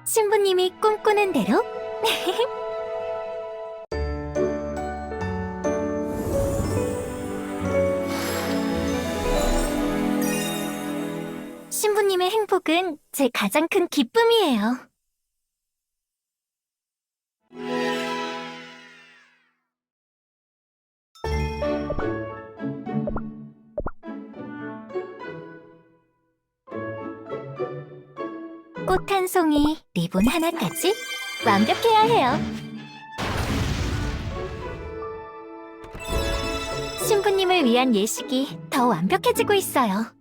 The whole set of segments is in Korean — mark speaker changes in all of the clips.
Speaker 1: 신부님이 꿈꾸는 대로 신부님의 행복은 제 가장 큰 기쁨이에요. 꽃 한 송이, 리본 하나까지 완벽해야 해요. 신부님을 위한 예식이 더 완벽해지고 있어요.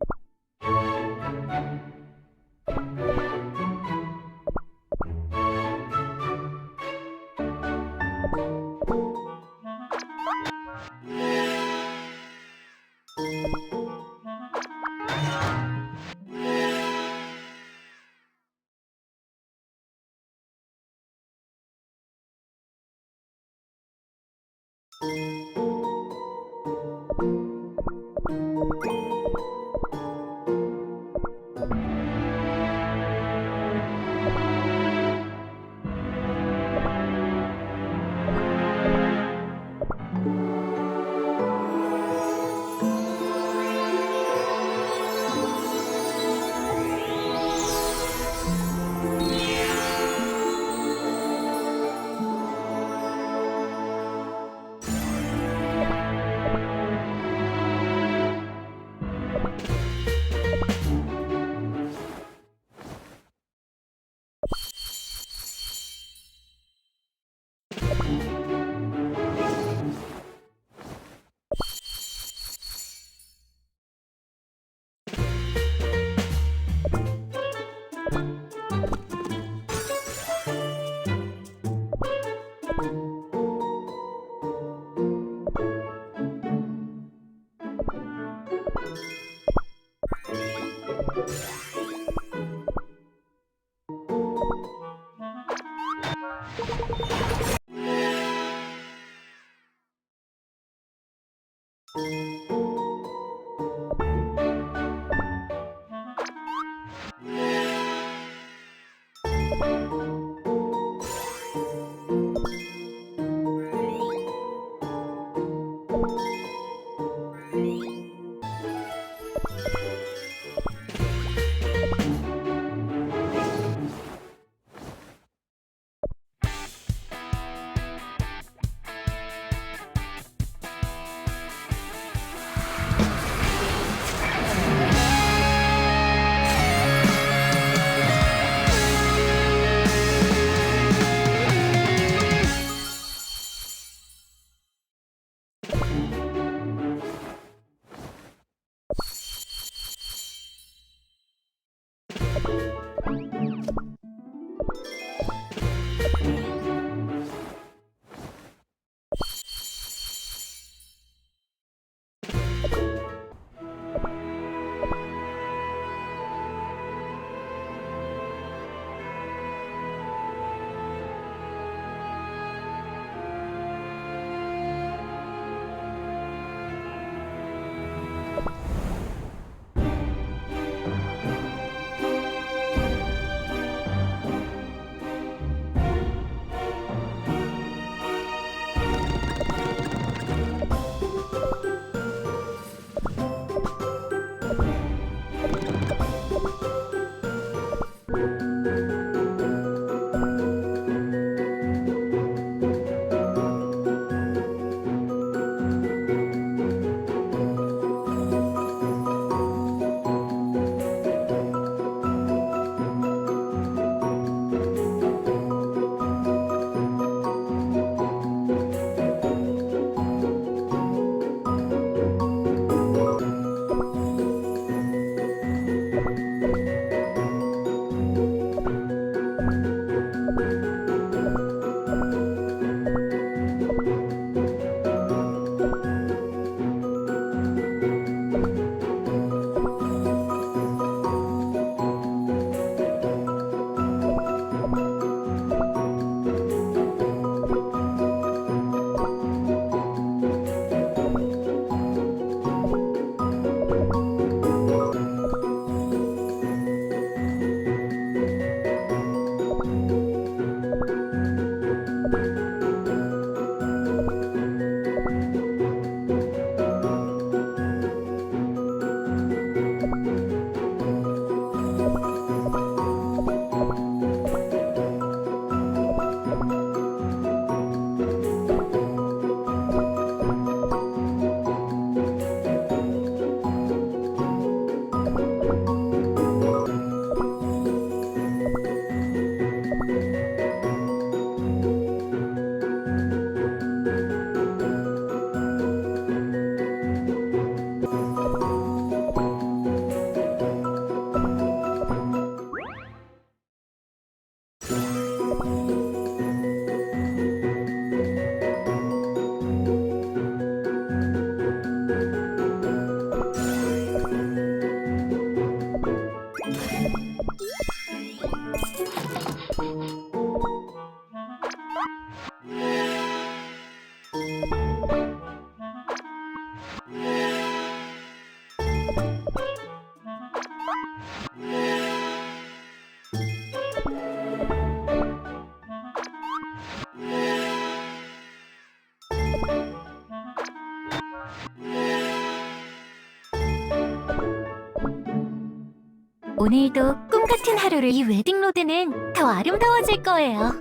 Speaker 1: 오늘도 꿈 같은 하루를 이 웨딩로드는 더 아름다워질 거예요.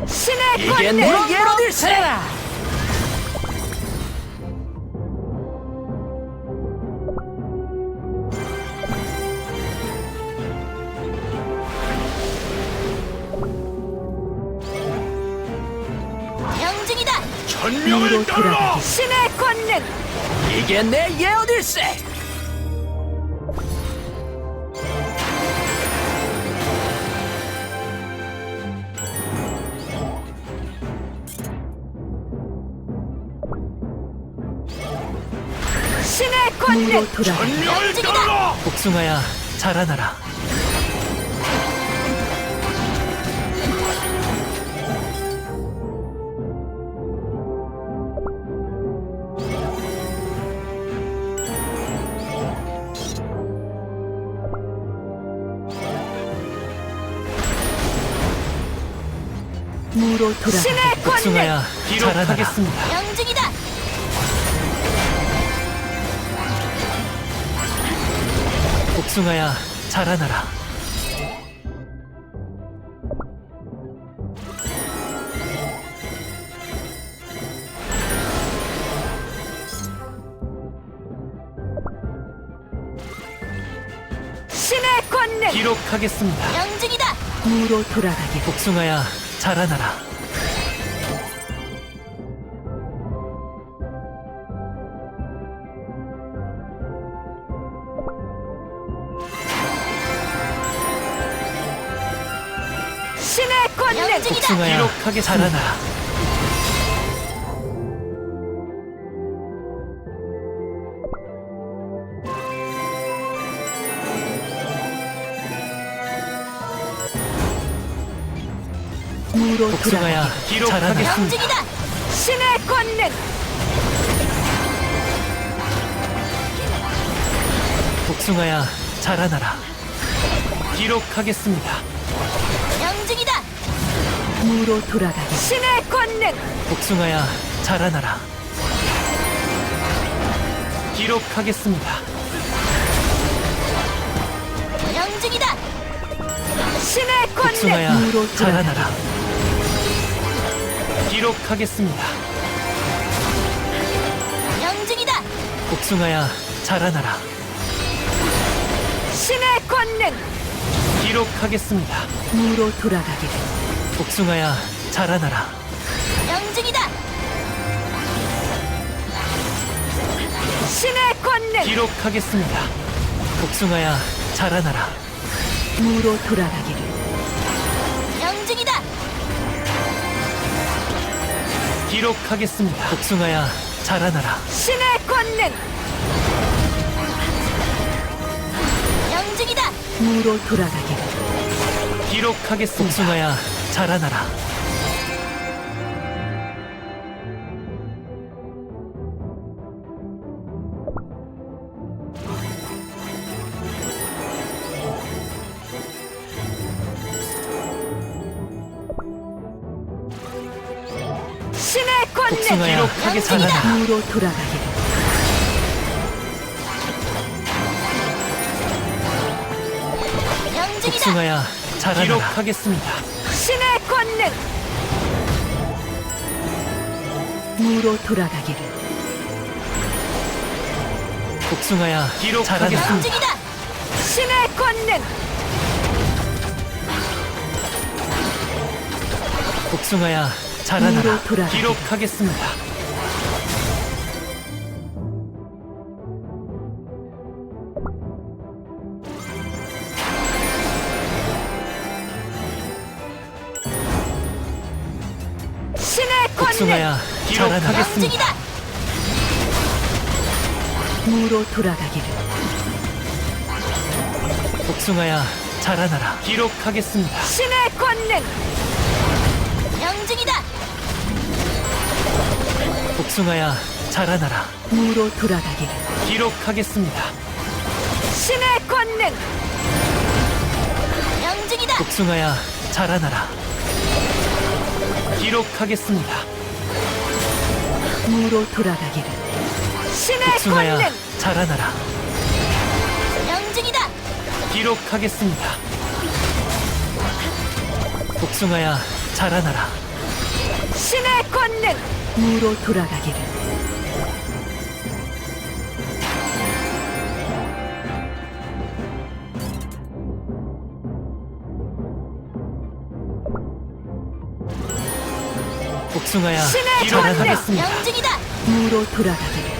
Speaker 1: 신의
Speaker 2: 이게 내 예로딜세!
Speaker 1: 명중이다.
Speaker 2: 천명을 따라!
Speaker 1: 신의 권능.
Speaker 2: 이게 내 예로딜세!
Speaker 1: 신의 권능.
Speaker 2: 천명을 따라! 복숭아야, 자라나라.
Speaker 1: 무로 돌아. 신의 권능.
Speaker 2: 복숭아야, 기록하겠습니다.
Speaker 1: 명중이다.
Speaker 2: 복숭아야, 자라나라.
Speaker 1: 신의 권능.
Speaker 2: 기록하겠습니다.
Speaker 1: 명중이다. 무로 돌아가게.
Speaker 2: 복숭아야, 자라나라.
Speaker 1: 신의 권능.
Speaker 2: 복숭아야, 기록하게 자라나라.
Speaker 1: 무로
Speaker 2: 복숭아야, 기록하겠습니다.
Speaker 1: 명중이다. 신의 권능.
Speaker 2: 복숭아야, 자라나라. 기록하겠습니다.
Speaker 1: 명중이다. 무로 돌아가게. 신의 권능.
Speaker 2: 복숭아야, 자라나라. 기록하겠습니다.
Speaker 1: 명중이다. 신의 권능.
Speaker 2: 복숭아야,
Speaker 1: 무로
Speaker 2: 자라나라. 기록하겠습니다.
Speaker 1: 명중이다.
Speaker 2: 복숭아야, 자라나라.
Speaker 1: 신의 권능.
Speaker 2: 기록하겠습니다.
Speaker 1: 무로 돌아가게.
Speaker 2: 복숭아야, 자라나라.
Speaker 1: 명중이다. 신의 권능.
Speaker 2: 기록하겠습니다. 복숭아야, 자라나라.
Speaker 1: 무로 돌아가기를. 명중이다.
Speaker 2: 기록하겠습니다. 복숭아야 자라나라.
Speaker 3: 신의 권능
Speaker 1: 영증이다.
Speaker 3: 무로 돌아가기를.
Speaker 2: 기록하겠습니다. 복숭아야 자라나라.
Speaker 3: 신의 권능
Speaker 2: 복숭아야
Speaker 1: 영증이다.
Speaker 2: 자라나라.
Speaker 3: 무로 돌아가기를.
Speaker 1: 영증이다.
Speaker 2: 복숭아야 자라나라. 기록하겠습니다.
Speaker 3: 신의 권능 무로 돌아가기를.
Speaker 2: 복숭아야 기록하겠습니다.
Speaker 1: 영증이다.
Speaker 3: 신의 권능
Speaker 2: 복숭아야 자라나라.
Speaker 3: 무로 돌아가기를.
Speaker 2: 기록하겠습니다.
Speaker 3: 신의 권능
Speaker 2: 복숭아야 자라나라.
Speaker 1: 영증이다.
Speaker 3: 무로 돌아가기를.
Speaker 2: 복숭아야 자라나라. 기록하겠습니다.
Speaker 3: 신의 권능
Speaker 1: 영증이다.
Speaker 2: 복숭아야 자라나라.
Speaker 3: 무로 돌아가기를.
Speaker 2: 기록하겠습니다.
Speaker 3: 신의 권능
Speaker 1: 영증이다.
Speaker 2: 복숭아야 자라나라. 기록하겠습니다.
Speaker 3: 무로 돌아가기를. 신의
Speaker 2: 복숭아야
Speaker 3: 권능
Speaker 2: 자라나라.
Speaker 1: 영증이다.
Speaker 2: 기록하겠습니다. 복숭아야 자라나라.
Speaker 3: 신의 권능 무로 돌아가기를.
Speaker 2: 복숭아야
Speaker 3: 신의
Speaker 2: 자라나겠습니다.
Speaker 1: 영증이다.
Speaker 3: 무로 돌아가기를.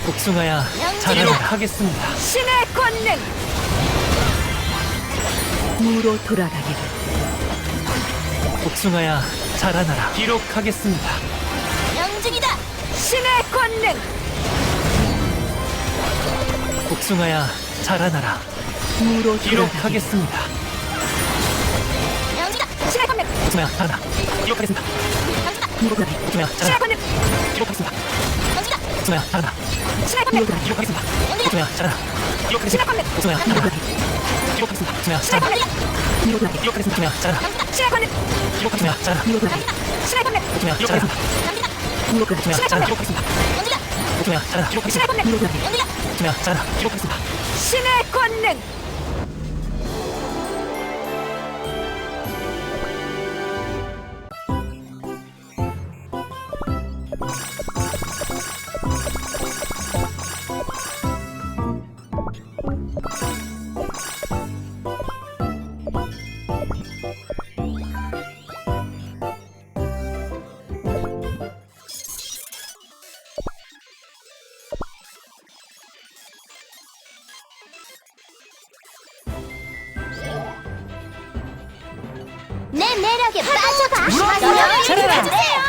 Speaker 2: 복숭아야 자라나겠습니다.
Speaker 3: 신의 권능 무로 돌아가기를.
Speaker 2: 복숭아야 자라나라. 기록하겠습니다.
Speaker 1: 영증이다.
Speaker 3: 신의 권능
Speaker 2: 복숭아야 자라나라.
Speaker 3: 무로 돌아가기를.
Speaker 2: 기록하겠습니다.
Speaker 1: 영증이다.
Speaker 3: 신의 권능
Speaker 2: 복숭아야 자라나. 기록하겠습니다.
Speaker 1: 영증이다.
Speaker 3: 무로 돌아가기를.
Speaker 2: 복숭아야
Speaker 3: 신의
Speaker 2: 자라나.
Speaker 3: 권능
Speaker 2: 기록하겠습니다.
Speaker 1: 영증이다.
Speaker 2: 복숭아야 자라나.
Speaker 3: 신의 권능
Speaker 2: 기록하겠습니다.
Speaker 1: 영증이다.
Speaker 2: 복숭아야 자라나.
Speaker 3: 신의
Speaker 2: 기록하겠습니다.
Speaker 3: 권능
Speaker 2: 복숭아야
Speaker 3: 무로
Speaker 2: 자라나.
Speaker 3: 돌아가기를.
Speaker 2: 기록하겠습니다. 복숭아야
Speaker 3: 신의
Speaker 2: 자라나.
Speaker 3: 권능 무로 돌아가기를.
Speaker 2: 기록하겠습니다. 복숭아야 자라나.
Speaker 3: 신의 권능
Speaker 2: 기록하겠습니다. 자라나.
Speaker 3: 무로 돌아가기를. 신의 권능
Speaker 2: 복숭아야 자라나.
Speaker 1: 영증이다.
Speaker 3: 무로 돌아가기를.
Speaker 2: 복숭아야
Speaker 3: 신의
Speaker 2: 자라나.
Speaker 3: 권능
Speaker 2: 기록하겠습니다.
Speaker 1: 영증이다.
Speaker 2: 복숭아야 자라나.
Speaker 3: 신의
Speaker 2: 기록하겠습니다.
Speaker 3: 권능 무로 돌아가기를.
Speaker 1: 영증이다.
Speaker 2: 복숭아야 자라나. 기록하겠습니다.
Speaker 3: 신의 권능
Speaker 1: 내 매력에 빠져봐.
Speaker 2: 물어봐. 잘해라.
Speaker 1: 주세요.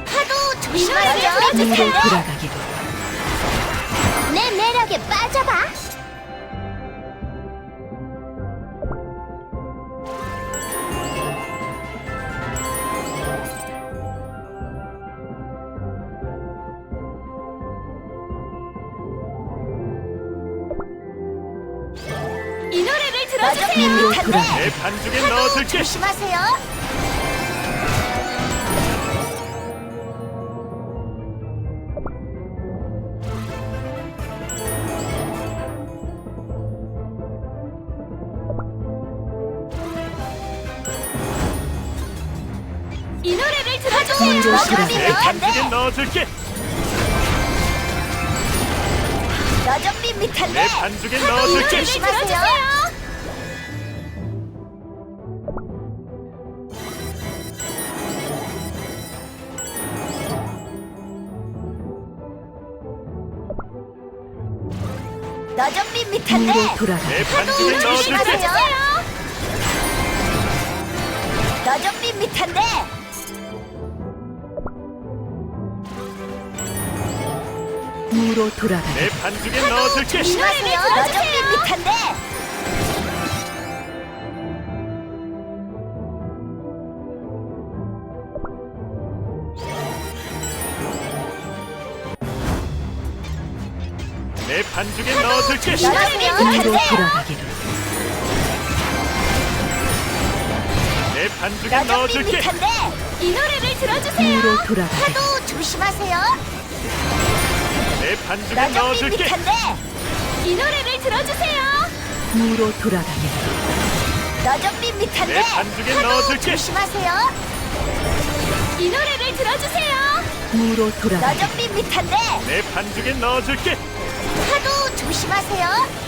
Speaker 1: 파도 조심하세요.
Speaker 3: 무로 돌아가기를.
Speaker 1: 내 매력에 빠져봐. 이 노래를 들어주세요.
Speaker 3: 무로 돌아가기를.
Speaker 4: 내 반죽에 넣어줄게.
Speaker 1: 조심하세요. 이 노래를 들어주세요.
Speaker 3: 무로 돌아가기를.
Speaker 4: 내 반죽에 넣어줄게.
Speaker 1: 여전비 밑한데.
Speaker 4: 내 반죽에 넣어줄게.
Speaker 1: 조심하세요. 너좀 밋밋한데.
Speaker 3: 위로 돌아가기를.
Speaker 4: 내 반죽에 넣어줄게.
Speaker 1: 너좀 밋밋한데.
Speaker 3: 위로 돌아가기를.
Speaker 4: 내 반죽에 넣어줄게.
Speaker 1: 조심하세요. 너좀 밋밋한데.
Speaker 4: 내 반죽에 넣어줄게.
Speaker 1: 조심하세요.
Speaker 3: 위로 돌아가기를.
Speaker 4: 내 반죽에
Speaker 1: 너좀
Speaker 4: 넣어줄게.
Speaker 1: 밋밋한데. 이 노래를 들어주세요.
Speaker 3: 위로 돌아가기를.
Speaker 1: 파도 조심하세요.
Speaker 4: 내 반죽에
Speaker 1: 너좀
Speaker 4: 넣어줄게.
Speaker 1: 밋밋한데. 이 노래를 들어주세요.
Speaker 3: 위로 돌아가기를.
Speaker 1: 너좀 밋밋한데.
Speaker 4: 내 반죽에
Speaker 1: 파도
Speaker 4: 넣어줄게.
Speaker 1: 조심하세요. 이 노래를 들어주세요.
Speaker 3: 위로 돌아가기를.
Speaker 1: 너좀 밋밋한데.
Speaker 4: 내 반죽에 넣어줄게.
Speaker 1: 파도 조심하세요.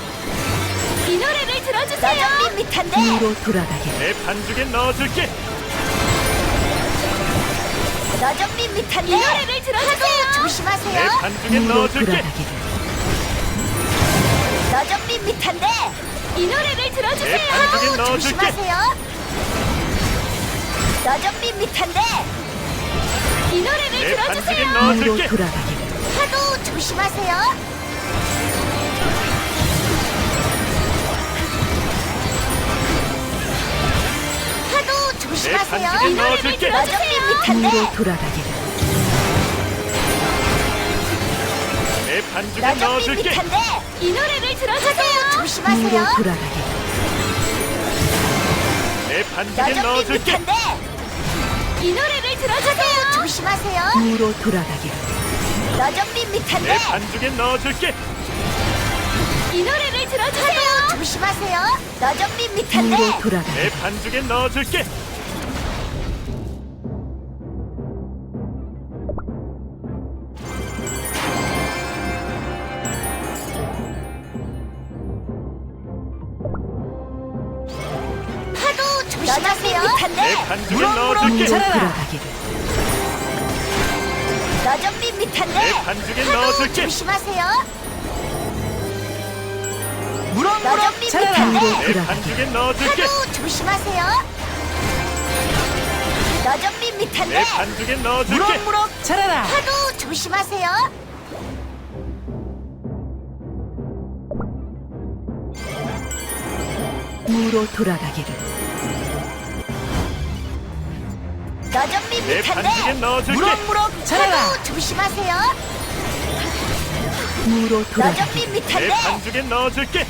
Speaker 1: 이 노래를 들어주세요. 너좀 밋밋한데.
Speaker 3: 위로 돌아가기를.
Speaker 4: 내 반죽에 넣어줄게.
Speaker 1: 너좀 밋밋한데. 이 노래를 들어주세요.
Speaker 4: 내
Speaker 1: 조심하세요.
Speaker 4: 반죽에
Speaker 3: 위로
Speaker 4: 넣어줄게.
Speaker 3: 돌아가기를.
Speaker 1: 너좀 밋밋한데. 이 노래를 들어주세요.
Speaker 4: 내 반죽에
Speaker 1: 파도
Speaker 4: 넣어줄게.
Speaker 1: 조심하세요. 너좀 밋밋한데. 이 노래를
Speaker 4: 내 반죽에
Speaker 1: 들어주세요.
Speaker 3: 위로
Speaker 4: 넣어줄게.
Speaker 3: 돌아가기를.
Speaker 1: 파도 조심하세요. 파도
Speaker 4: 내
Speaker 1: 조심하세요.
Speaker 4: 반죽에 넣어줄게.
Speaker 1: 너좀 밋밋한데.
Speaker 3: 위로 돌아가기를.
Speaker 4: 내 반죽에
Speaker 1: 너좀
Speaker 4: 넣어줄게.
Speaker 1: 밋밋한데. 이 노래를 들어주세요.
Speaker 3: 위로
Speaker 1: 조심하세요.
Speaker 3: 돌아가기를.
Speaker 4: 내 반죽에
Speaker 1: 너좀
Speaker 4: 넣어줄게.
Speaker 1: 밋밋한데. 이 노래를 들어주세요. 조심하세요.
Speaker 3: 위로 돌아가기를.
Speaker 1: 너좀
Speaker 4: 내
Speaker 1: 밋밋한데.
Speaker 4: 반죽에 넣어줄게.
Speaker 1: 이 노래를 들어주세요. 조심하세요. 너좀 밋밋한데.
Speaker 3: 위로 돌아가기를.
Speaker 4: 내 반죽에 넣어줄게.
Speaker 1: 파도 조심하세요.
Speaker 4: 내 반죽에 넣어줄게.
Speaker 3: 위로 돌아가기를.
Speaker 1: 너좀
Speaker 4: 내
Speaker 1: 밋밋한데.
Speaker 4: 반죽에
Speaker 1: 파도
Speaker 4: 넣어줄게.
Speaker 1: 조심하세요. 너좀
Speaker 3: 위로
Speaker 1: 밋밋한데.
Speaker 4: 내
Speaker 3: 돌아가기를.
Speaker 4: 반죽에 넣어줄게.
Speaker 1: 파도 조심하세요. 너좀
Speaker 4: 내
Speaker 1: 밋밋한데.
Speaker 4: 반죽에 넣어줄게.
Speaker 1: 파도 조심하세요.
Speaker 3: 위로 돌아가기를.
Speaker 1: 너좀
Speaker 4: 내 반죽에
Speaker 1: 밋밋한데.
Speaker 4: 넣어줄게.
Speaker 1: 파도 조심하세요.
Speaker 3: 위로
Speaker 1: 너좀
Speaker 3: 돌아가기를.
Speaker 4: 내
Speaker 1: 밋밋한데.
Speaker 4: 반죽에 넣어줄게.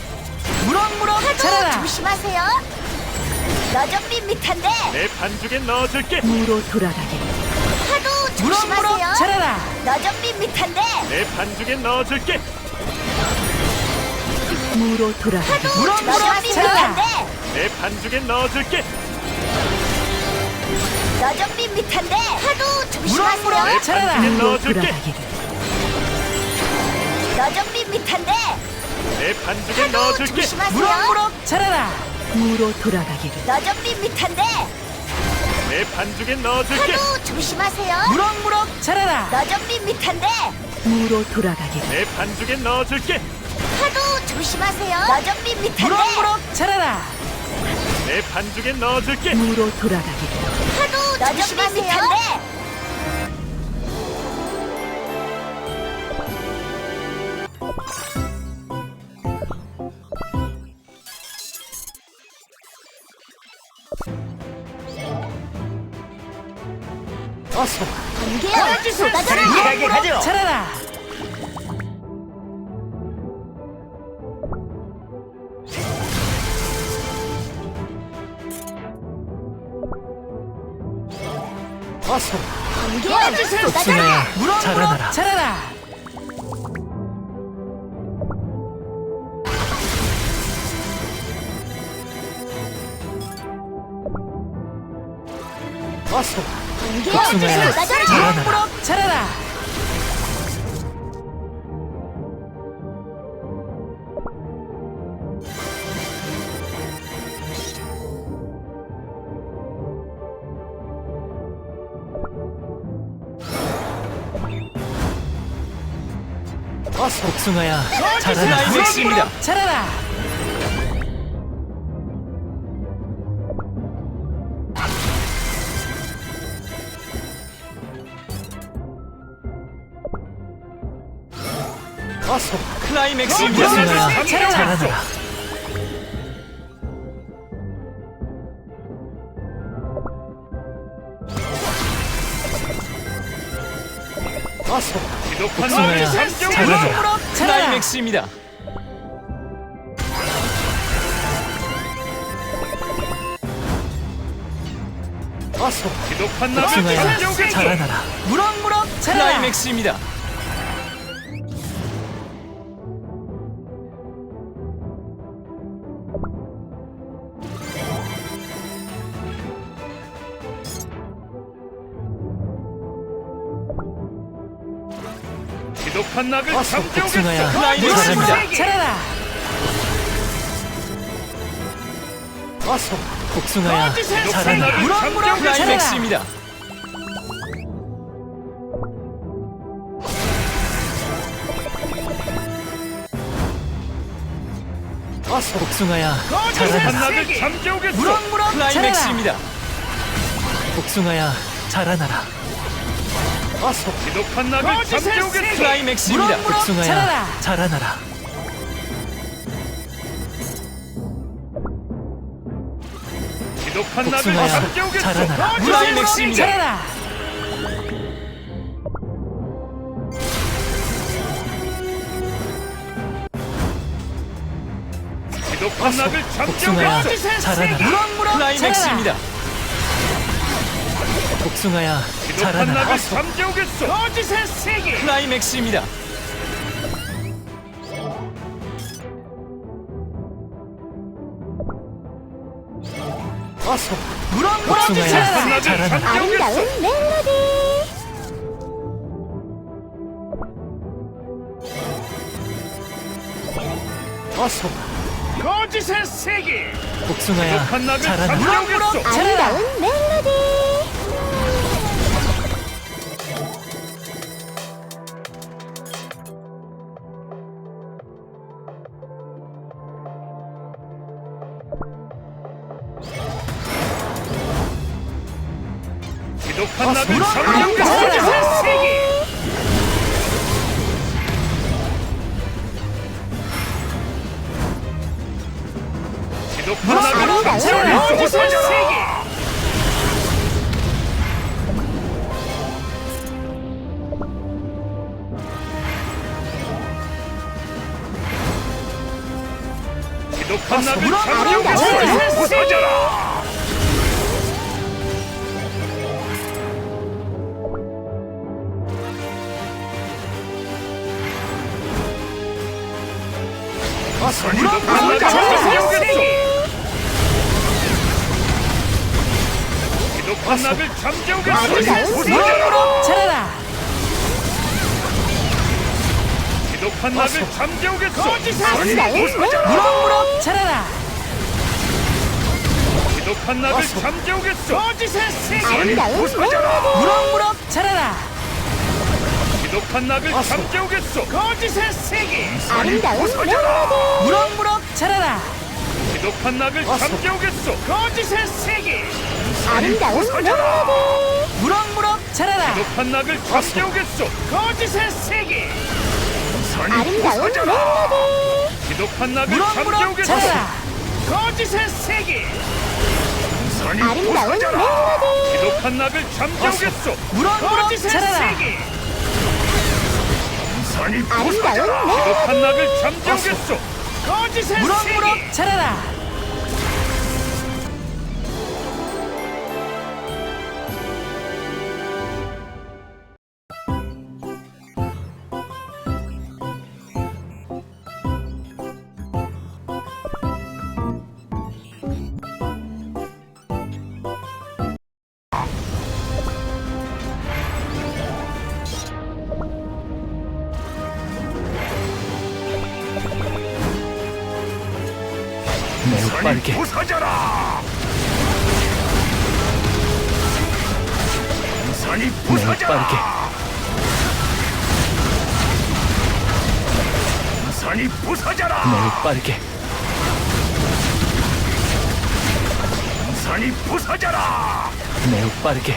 Speaker 1: 파도 조심하세요. 너좀 밋밋한데.
Speaker 4: 내 반죽에 넣어줄게.
Speaker 3: 위로 돌아가기를.
Speaker 1: 파도 조심하세요. 너좀 밋밋한데.
Speaker 4: 내 반죽에 넣어줄게.
Speaker 3: 위로 돌아가기를.
Speaker 1: 너좀 밋밋한데.
Speaker 4: 내 반죽에 넣어줄게.
Speaker 1: 너좀 밋밋한데. 파도 조심하세요.
Speaker 4: 내 반죽에
Speaker 3: 위로
Speaker 4: 넣어줄게.
Speaker 3: 돌아가기를.
Speaker 1: 너좀 밋밋한데.
Speaker 4: 내 반죽에
Speaker 1: 파도
Speaker 4: 넣어줄게.
Speaker 1: 조심하세요.
Speaker 3: 위로 돌아가기를.
Speaker 1: 너좀 밋밋한데.
Speaker 4: 내 반죽에 넣어줄게.
Speaker 1: 파도 조심하세요. 너좀 밋밋한데.
Speaker 3: 위로 돌아가기를.
Speaker 4: 내 반죽에 넣어줄게.
Speaker 1: 파도 조심하세요. 너좀 밋밋한데.
Speaker 4: 내 반죽에 넣어줄게.
Speaker 3: 위로 돌아가기를.
Speaker 1: 파도 조심하세요.
Speaker 2: 어서
Speaker 1: 안개야 쏟아져라.
Speaker 2: 가게 가죠. 어서
Speaker 1: 안개야 쏟아져라.
Speaker 2: 승아야 자라나라. 어서
Speaker 1: 안개야
Speaker 2: 승아야
Speaker 1: 쏟아져라.
Speaker 2: 자라나라. 어서
Speaker 5: 복숭아야 자라나라.
Speaker 2: 클라이맥스입니다.
Speaker 3: 자라라.
Speaker 2: 어서
Speaker 5: 복숭아야 자라나라.
Speaker 2: 어서
Speaker 4: 지독한
Speaker 5: 복숭아야
Speaker 4: 나를 삼켜오겠소.
Speaker 5: 자라나라.
Speaker 2: 클라이맥스입니다. 어서
Speaker 4: 지독한 나를
Speaker 5: 복숭아야
Speaker 4: 삼켜오겠소.
Speaker 5: 자라나라.
Speaker 3: 무럭무럭 자라라.
Speaker 2: 클라이맥스입니다.
Speaker 4: 지독한 낙을
Speaker 2: 어서
Speaker 4: 삼켜오겠소.
Speaker 5: 복숭아야
Speaker 2: 클라이맥스입니다.
Speaker 3: 자라라.
Speaker 2: 어서
Speaker 5: 복숭아야
Speaker 4: 지독한
Speaker 5: 자라나라.
Speaker 4: 낙을 삼켜오겠소.
Speaker 2: 클라이맥스입니다. 어서
Speaker 5: 복숭아야
Speaker 4: 지독한
Speaker 5: 자라나라.
Speaker 4: 낙을 삼켜오겠소.
Speaker 3: 무럭무럭 자라라.
Speaker 2: 클라이맥스입니다.
Speaker 5: 복숭아야 자라나라.
Speaker 2: 어서
Speaker 4: 지독한 낙을 삼켜오겠소.
Speaker 2: 클라이맥스입니다.
Speaker 3: 무럭무럭
Speaker 5: 복숭아야
Speaker 3: 자라라.
Speaker 5: 자라나라.
Speaker 4: 지독한 낙을
Speaker 5: 복숭아야
Speaker 4: 삼켜오겠소.
Speaker 5: 자라나라.
Speaker 2: 클라이맥스입니다.
Speaker 3: 자라라.
Speaker 4: 지독한 낙을
Speaker 5: 복숭아야
Speaker 4: 삼켜오겠소.
Speaker 5: 자라나라.
Speaker 3: 무럭무럭
Speaker 2: 클라이맥스입니다.
Speaker 5: 복숭아야
Speaker 4: 지독한
Speaker 5: 자라나라.
Speaker 4: 낙을 삼켜오겠소. 거짓의 세계.
Speaker 2: 클라이맥스입니다. 어서
Speaker 3: 무럭무럭
Speaker 5: 복숭아야
Speaker 3: 자라라.
Speaker 5: 자라나라.
Speaker 1: 아름다운 멜로디.
Speaker 2: 어서
Speaker 4: 거짓의 세계.
Speaker 5: 복숭아야
Speaker 4: 지독한 낙을
Speaker 5: 자라나라.
Speaker 4: 삼켜오겠소.
Speaker 1: 아름다운 멜로디.
Speaker 4: 지독한 낙을
Speaker 1: 아름다운
Speaker 4: 삼켜오겠소.
Speaker 1: 멜로디.
Speaker 4: 지독한 낙을
Speaker 1: 아름다운
Speaker 4: 삼켜오겠소. 거짓의 세계. 지독한 낙을
Speaker 1: 아름다운
Speaker 4: 삼켜오겠소.
Speaker 1: 멜로디.
Speaker 2: 어서
Speaker 4: 지독한 낙을 삼켜오겠소. 지독한 낙을 삼켜오겠소.
Speaker 1: 아름다운
Speaker 3: 무럭무럭 자라라.
Speaker 4: 지독한 낙을 삼켜오겠소.
Speaker 1: 아름다운 멜로디.
Speaker 3: 무럭무럭 자라라.
Speaker 4: 지독한 낙을 삼켜오겠소.
Speaker 1: 아름다운 멜로디.
Speaker 3: 무럭무럭 자라라.
Speaker 4: 지독한 낙을 삼켜오겠소.
Speaker 1: 아름다운 멜로디.
Speaker 3: 무럭무럭 자라라.
Speaker 4: 지독한 낙을 삼켜오겠소.
Speaker 1: 아름다운 멜로디.
Speaker 3: 무럭무럭 자라라.
Speaker 4: 지독한 낙을 삼켜오겠소.
Speaker 1: 아름다운 멜로디.
Speaker 4: 지독한 낙을
Speaker 3: 무럭무럭
Speaker 4: 삼켜오겠소.
Speaker 3: 자라라.
Speaker 1: 아름다운 멜로디.
Speaker 4: 지독한 낙을 삼켜오겠소.
Speaker 3: 무럭무럭 자라라.
Speaker 1: 아름다운 멜로디.
Speaker 4: 지독한 낙을 삼켜오겠소.
Speaker 3: 무럭무럭 자라라.
Speaker 5: 매우 빠르게
Speaker 4: 부서져라. 산이
Speaker 5: 매우 빠르게
Speaker 4: 산이 부서져라.
Speaker 5: 매우 빠르게.
Speaker 4: 산이 부서져라.
Speaker 5: 매우 빠르게.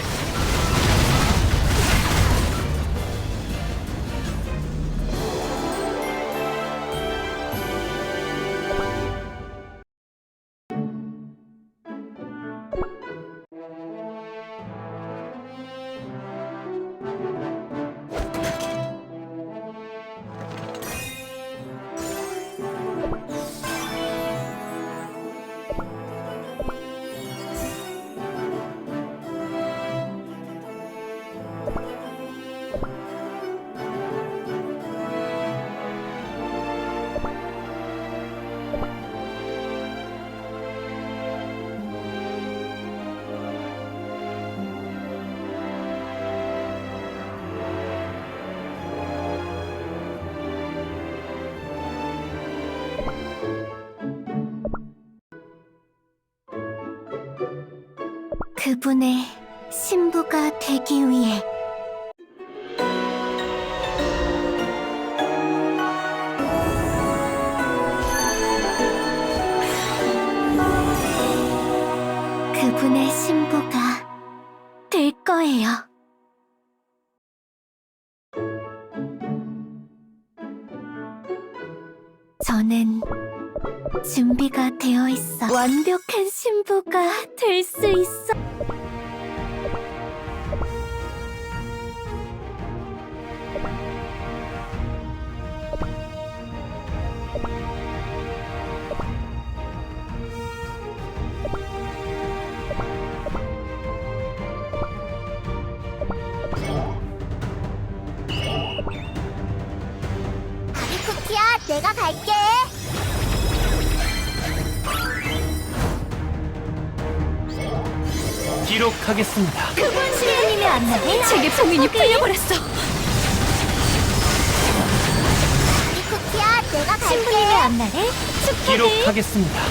Speaker 1: 그분의 신부가 되기 위해 그분의 신부가 될 거예요. 저는 준비가 되어 있어. 완벽한 신부가 될 수 있어.
Speaker 6: 쿠키야, 내가 갈게.
Speaker 5: 기록하겠습니다.
Speaker 1: 그분 신부님의 안락에 제게 봉인이 풀려버렸어.
Speaker 6: 쿠키야, 내가 갈게.
Speaker 1: 신부님의 안락에 축복을.
Speaker 5: 기록하겠습니다.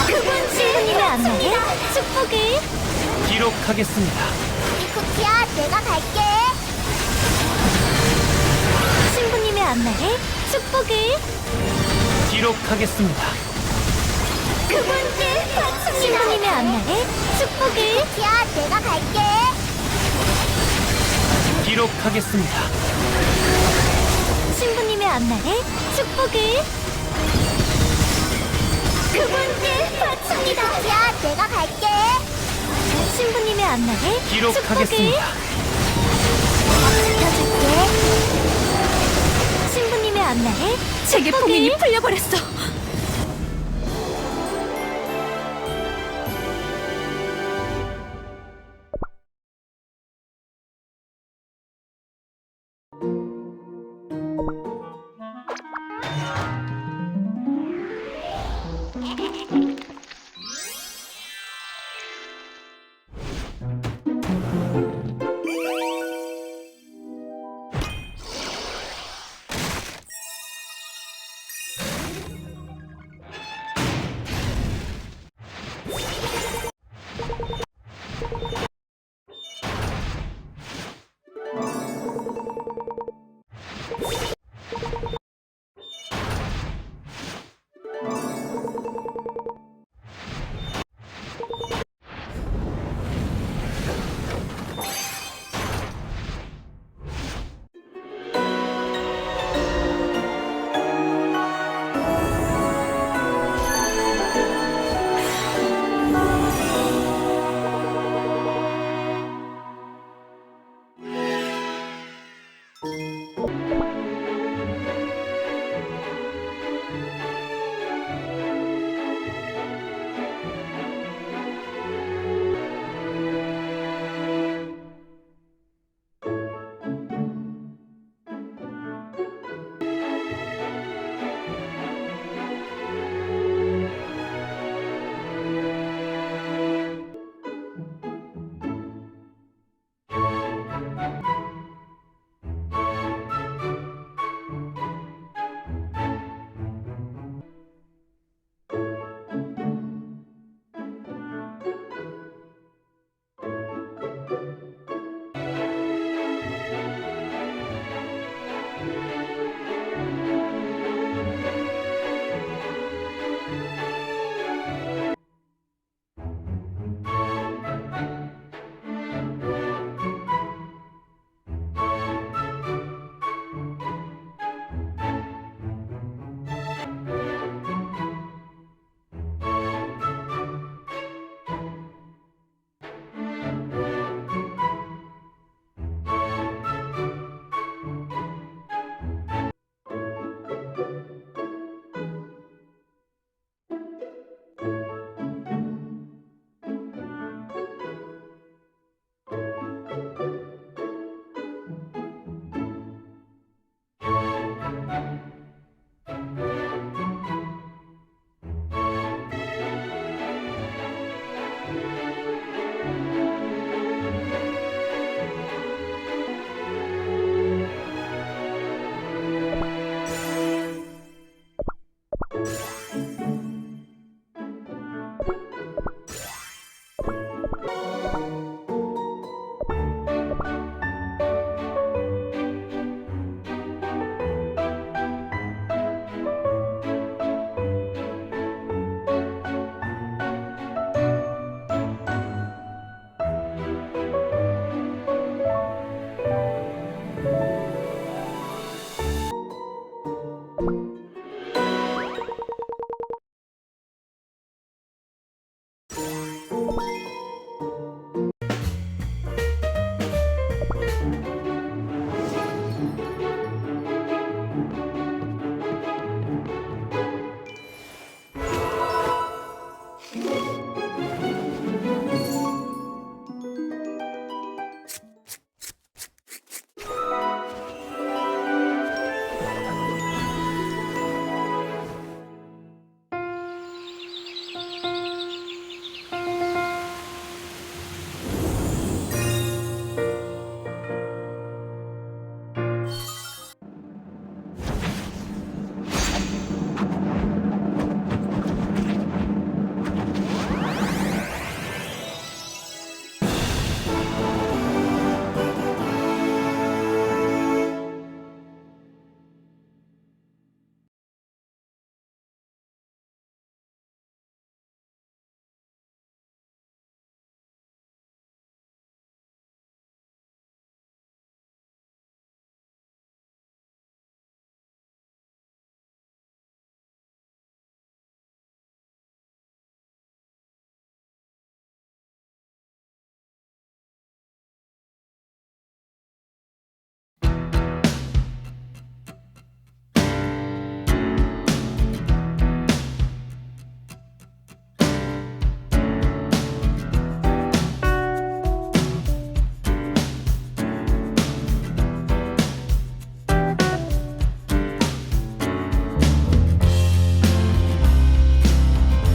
Speaker 1: 그분 신부님의 안락에 축복을.
Speaker 5: 기록하겠습니다.
Speaker 6: 쿠키야, 내가 갈게.
Speaker 1: 신부님의 안락에 축복을.
Speaker 5: 기록하겠습니다.
Speaker 1: 그분께 바칩니다. 신부님의 안락에 축복을.
Speaker 6: 쿠키야, 내가 갈게.
Speaker 5: 기록하겠습니다.
Speaker 1: 신부님의 안락에 축복을. 그분께 바칩니다.
Speaker 6: 쿠키야, 내가 갈게.
Speaker 1: 신부님의 안락에
Speaker 5: 기록하겠습니다.
Speaker 6: 지켜줄게.
Speaker 1: 신부님의 안락에 제게 봉인이 풀려버렸어.